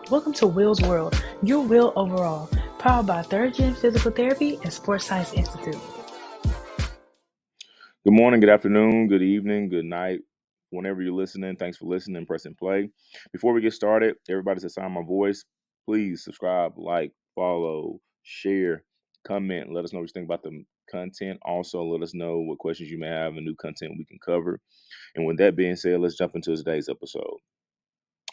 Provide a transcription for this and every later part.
Welcome to Will's World, your will overall, powered by Third Gen Physical Therapy and Sports Science Institute. Good morning, good afternoon, good evening, good night. Whenever you're listening, thanks for listening, pressing play. Before we get started, everybody that's on my voice, please subscribe, like, follow, share, comment. Let us know what you think about the content. Also, let us know what questions you may have and new content we can cover. And with that being said, let's jump into today's episode.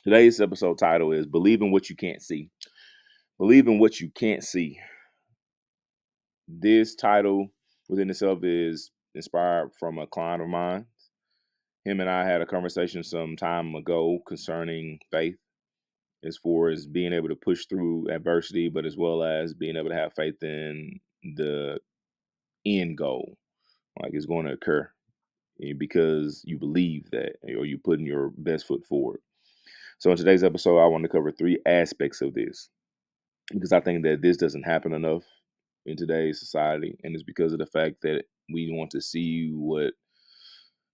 Today's episode title is Believe in What You Can't See. Believe in what you can't see. This title within itself is inspired from a client of mine. Him and I had a conversation some time ago concerning faith, as far as being able to push through adversity, but as well as being able to have faith in the end goal, like it's going to occur because you believe that or you putting your best foot forward. So in today's episode, I want to cover three aspects of this because I think that this doesn't happen enough in today's society, and it's because of the fact that we want to see what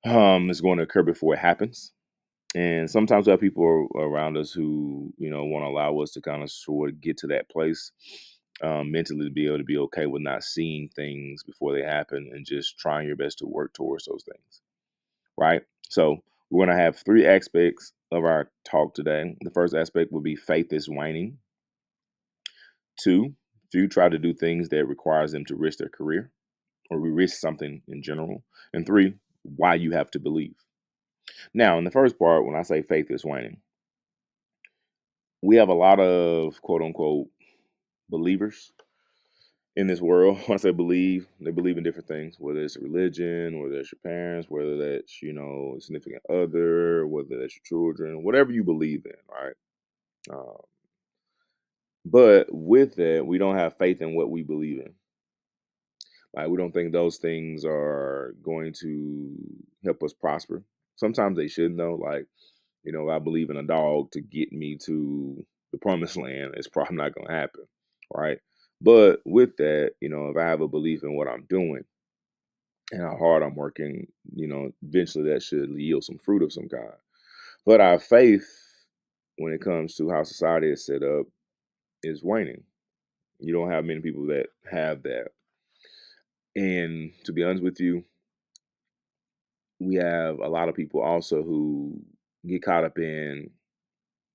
is going to occur before it happens. And sometimes we have people around us who, want to allow us to kind of sort of get to that place mentally to be able to be okay with not seeing things before they happen and just trying your best to work towards those things. Right. So we're going to have three aspects of our talk today. The first aspect will be faith is waning. Two, few try to do things that requires them to risk their career or we risk something in general. And three, why you have to believe. Now, in the first part, when I say faith is waning, we have a lot of quote unquote believers in this world. When I say believe, they believe in different things, whether it's religion, whether it's your parents, whether that's, a significant other, whether that's your children, whatever you believe in, right? Um, but with that, we don't have faith in what we believe in. Like, we don't think those things are going to help us prosper. Sometimes they should, though. Like, if I believe in a dog to get me to the promised land, it's probably not going to happen, right? But with that, if I have a belief in what I'm doing and how hard I'm working, eventually that should yield some fruit of some kind. But our faith, when it comes to how society is set up, is waning. You don't have many people that have that. And to be honest with you, we have a lot of people also who get caught up in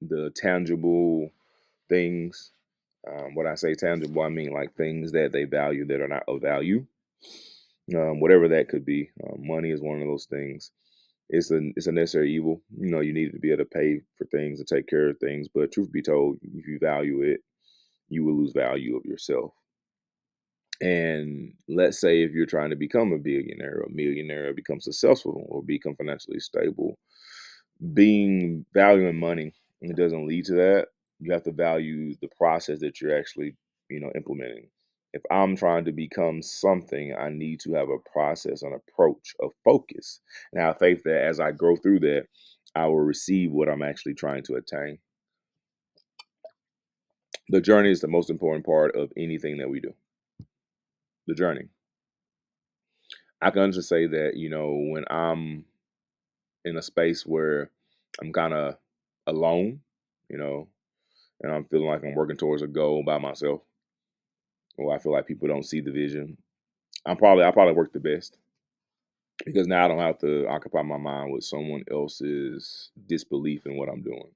the tangible things. When I say tangible, I mean like things that they value that are not of value, whatever that could be. Money is one of those things. It's a necessary evil. You need to be able to pay for things and take care of things. But truth be told, if you value it, you will lose value of yourself. And let's say if you're trying to become a billionaire or a millionaire or become successful or become financially stable, being valuing money, it doesn't lead to that. You have to value the process that you're actually, implementing. If I'm trying to become something, I need to have a process, an approach, a focus, and have faith that as I grow through that, I will receive what I'm actually trying to attain. The journey is the most important part of anything that we do. The journey. I can just say that, when I'm in a space where I'm kind of alone, you know, and I'm feeling like I'm working towards a goal by myself, or I feel like people don't see the vision, I probably work the best because now I don't have to occupy my mind with someone else's disbelief in what I'm doing.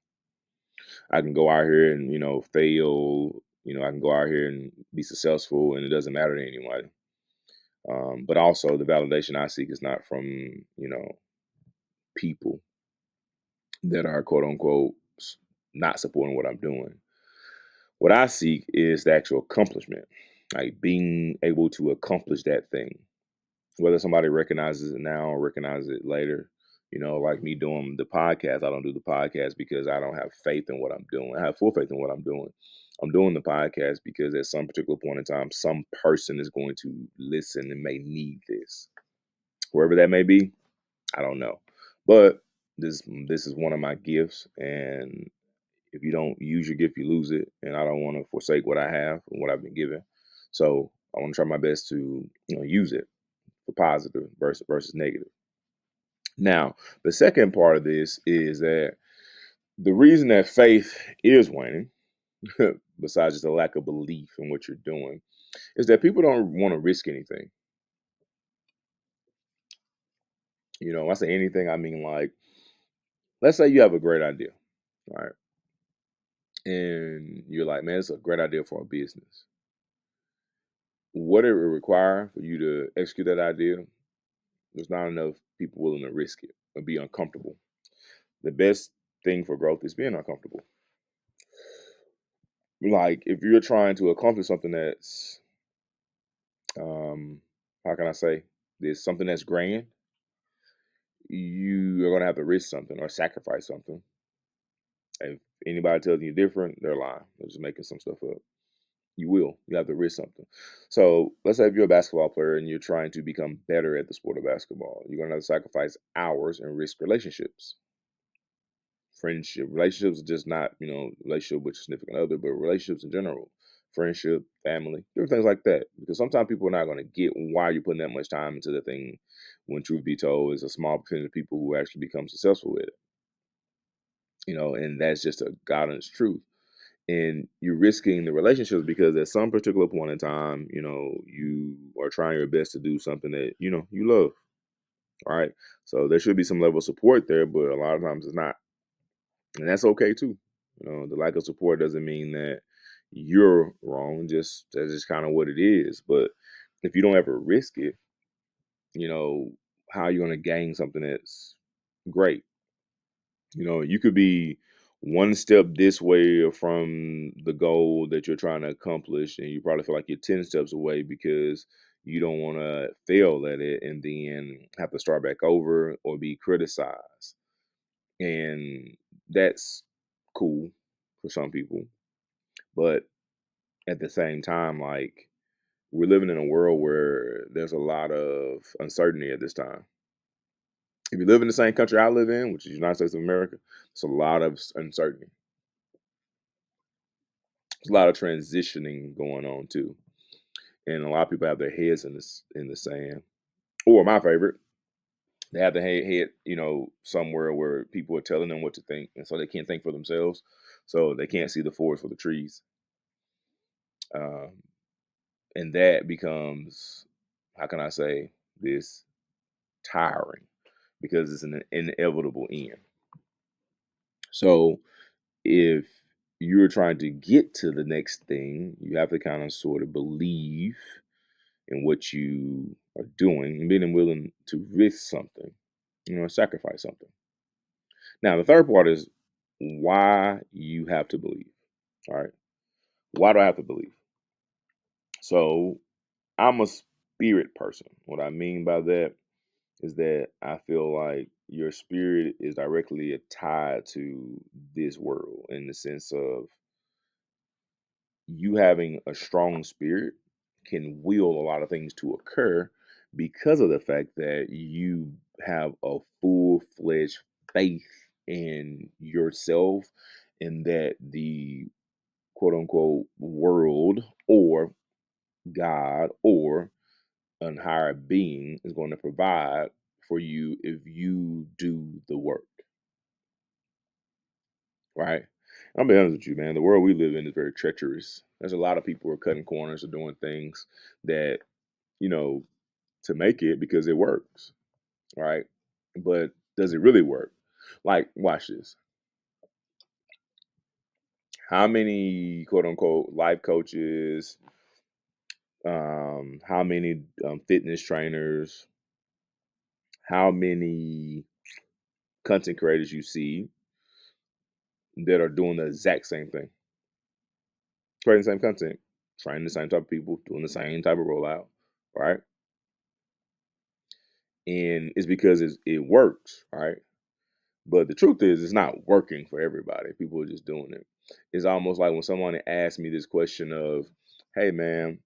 I can go out here and fail. I can go out here and be successful, and it doesn't matter to anyone. But also, the validation I seek is not from people that are quote unquote not supporting what I'm doing. What I seek is the actual accomplishment, like being able to accomplish that thing, whether somebody recognizes it now or recognizes it later. Like me doing the podcast, I don't do the podcast because I don't have faith in what I'm doing. I have full faith in what I'm doing. I'm doing the podcast because at some particular point in time, some person is going to listen and may need this. Wherever that may be, I don't know. But this is one of my gifts, and if you don't use your gift, you lose it. And I don't want to forsake what I have and what I've been given. So I want to try my best to use it for positive versus negative. Now, the second part of this is that the reason that faith is waning besides just a lack of belief in what you're doing, is that people don't want to risk anything. When I say anything, I mean like, let's say you have a great idea, right? And you're like, man, it's a great idea for a business. What it would require for you to execute that idea, there's not enough people willing to risk it or be uncomfortable. The best thing for growth is being uncomfortable. Like if you're trying to accomplish something that's, um, how can I say, there's something that's grand, you are gonna have to risk something or sacrifice something. If anybody tells you different, they're lying. They're just making some stuff up. You will. You have to risk something. So let's say if you're a basketball player and you're trying to become better at the sport of basketball, you're gonna have to sacrifice hours and risk relationships, friendship. Relationships are just not, relationship with your significant other, but relationships in general. Friendship, family, different things like that. Because sometimes people are not gonna get why you're putting that much time into the thing when truth be told is a small percentage of people who actually become successful with it. And that's just a God honest truth. And you're risking the relationships because at some particular point in time, you are trying your best to do something that you love, right? So there should be some level of support there, but a lot of times it's not, and that's okay too. The lack of support doesn't mean that you're wrong. Just that's just kind of what it is. But if you don't ever risk it, you know how are you going to gain something that's great? You could be one step this way from the goal that you're trying to accomplish, and you probably feel like you're 10 steps away because you don't want to fail at it and then have to start back over or be criticized. And that's cool for some people. But at the same time, like, we're living in a world where there's a lot of uncertainty at this time. If you live in the same country I live in, which is the United States of America, it's a lot of uncertainty. There's a lot of transitioning going on too, and a lot of people have their heads in the sand. Or my favorite, they have their head, somewhere where people are telling them what to think, and so they can't think for themselves, so they can't see the forest for the trees, um, and that becomes, how can I say this, tiring because it's an inevitable end. So if you're trying to get to the next thing, you have to kind of sort of believe in what you are doing and being willing to risk something, sacrifice something. Now, the third part is why you have to believe. All right. Why do I have to believe? So I'm a spirit person. What I mean by that is that I feel like your spirit is directly tied to this world in the sense of you having a strong spirit can will a lot of things to occur because of the fact that you have a full-fledged faith in yourself and that the quote unquote world or God or an higher being is going to provide for you if you do the work, right? I'll be honest with you, man. The world we live in is very treacherous. There's a lot of people who are cutting corners or doing things that, you know, to make it because it works, right? But does it really work? Like, watch this. How many quote unquote life coaches, how many fitness trainers, how many content creators you see that are doing the exact same thing, creating the same content, training the same type of people, doing the same type of rollout, right? And it's because it works, right? But the truth is, it's not working for everybody. People are just doing it. It's almost like when someone asks me this question of, "Hey, man,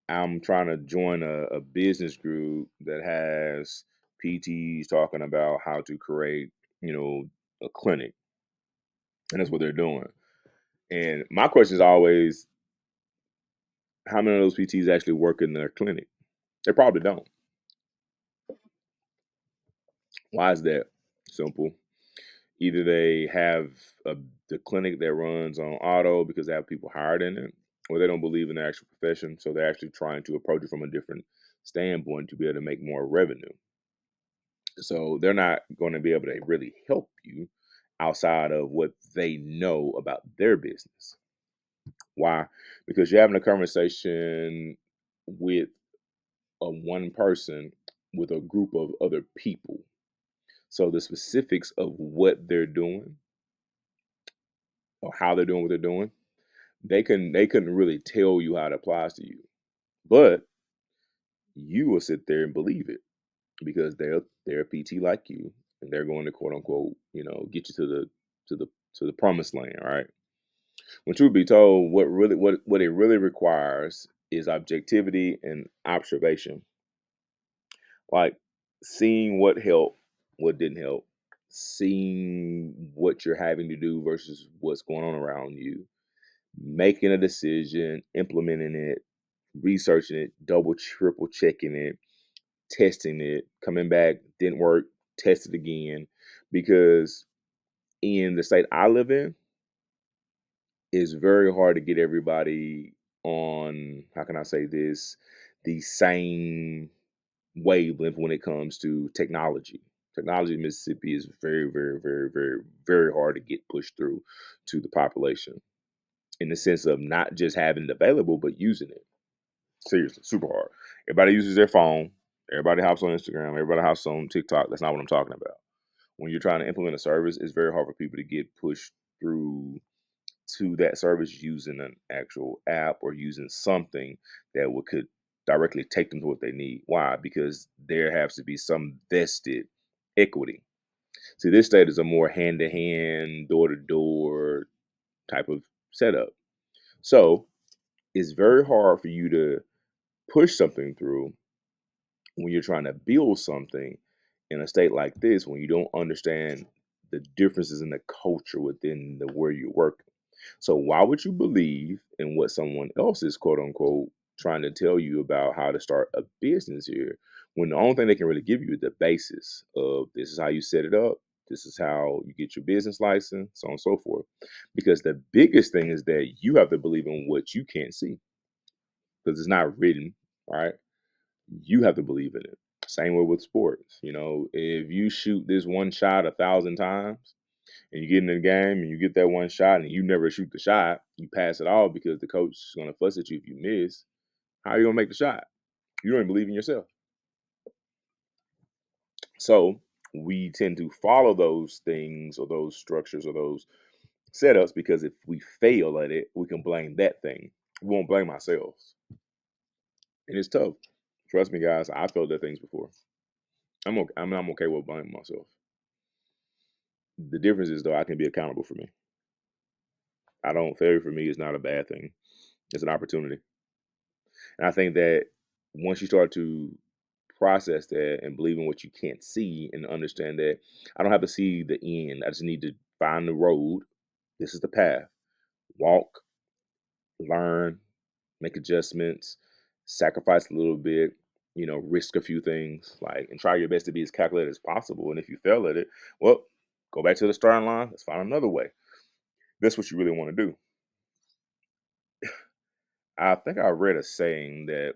I'm trying to join a business group that has PTs talking about how to create, a clinic, and that's what they're doing." And my question is always, how many of those PTs actually work in their clinic? They probably don't. Why is that? Simple. Either they have the clinic that runs on auto because they have people hired in it, or they don't believe in the actual profession, so they're actually trying to approach it from a different standpoint to be able to make more revenue. So they're not going to be able to really help you outside of what they know about their business. Why? Because you're having a conversation with a one person with a group of other people. So the specifics of what they're doing or how they're doing what they're doing, they couldn't really tell you how it applies to you. But you will sit there and believe it because they're a PT like you, and they're going to quote unquote, get you to the to the promised land, right? When truth be told, what it really requires is objectivity and observation. Like seeing what helped, what didn't help, seeing what you're having to do versus what's going on around you, making a decision, implementing it, researching it, double, triple checking it, testing it, coming back, didn't work, test it again. Because in the state I live in, it's very hard to get everybody on, how can I say this, the same wavelength when it comes to technology. Technology in Mississippi is very, very, very, very, very hard to get pushed through to the population in the sense of not just having it available, but using it. Seriously, super hard. Everybody uses their phone. Everybody hops on Instagram. Everybody hops on TikTok. That's not what I'm talking about. When you're trying to implement a service, it's very hard for people to get pushed through to that service using an actual app or using something that could directly take them to what they need. Why? Because there has to be some vested equity. See, this state is a more hand to hand, door to door type of setup. So it's very hard for you to push something through when you're trying to build something in a state like this, when you don't understand the differences in the culture within the where you're working. So why would you believe in what someone else is quote unquote trying to tell you about how to start a business here when the only thing they can really give you is the basis of this is how you set it up, this is how you get your business license, so on and so forth. Because the biggest thing is that you have to believe in what you can't see because it's not written, right? You have to believe in it. Same way with sports. If you shoot this one shot 1,000 times and you get in the game and you get that one shot and you never shoot the shot, you pass it off because the coach is going to fuss at you if you miss. How are you going to make the shot? You don't even believe in yourself. So we tend to follow those things or those structures or those setups because if we fail at it, we can blame that thing. We won't blame ourselves. And it's tough. Trust me, guys. I failed at things before. I'm okay. I'm okay with blaming myself. The difference is though I can be accountable for me. I don't failure for me is not a bad thing. It's an opportunity. And I think that once you start to process that and believe in what you can't see and understand that I don't have to see the end. I just need to find the road. This is the path. Walk, learn, make adjustments, sacrifice a little bit, risk a few things, like and try your best to be as calculated as possible. And if you fail at it, well, go back to the starting line. Let's find another way. That's what you really want to do. I think I read a saying that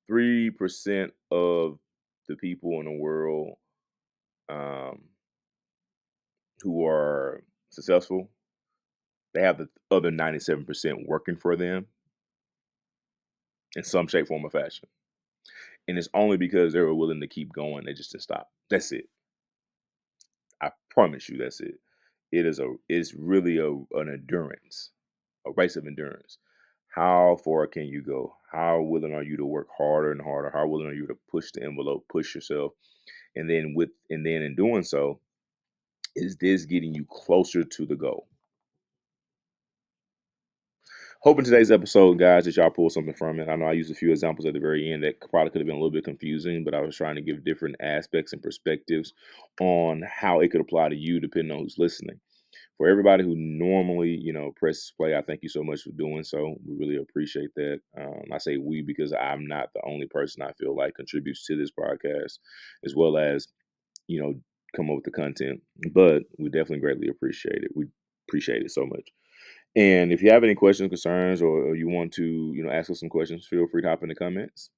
3% of the people in the world um, who are successful, they have the other 97% working for them in some shape, form, or fashion. And it's only because they were willing to keep going. They just didn't stop. That's it. I promise you, that's it. It's really an endurance, a race of endurance. How far can you go? How willing are you to work harder and harder? How willing are you to push the envelope, push yourself? And then in doing so, is this getting you closer to the goal? Hoping today's episode, guys, that y'all pull something from it. I know I used a few examples at the very end that probably could have been a little bit confusing, but I was trying to give different aspects and perspectives on how it could apply to you depending on who's listening. For everybody who normally, presses play, I thank you so much for doing so. We really appreciate that. I say we because I'm not the only person I feel like contributes to this podcast, as well as, you know, come up with the content, but we definitely greatly appreciate it. We appreciate it so much. And if you have any questions, concerns, or you want to, ask us some questions, feel free to hop in the comments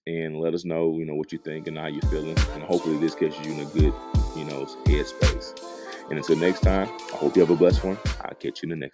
and let us know, what you think and how you're feeling. And hopefully this catches you in a good, headspace. And until next time, I hope you have a blessed one. I'll catch you in the next one.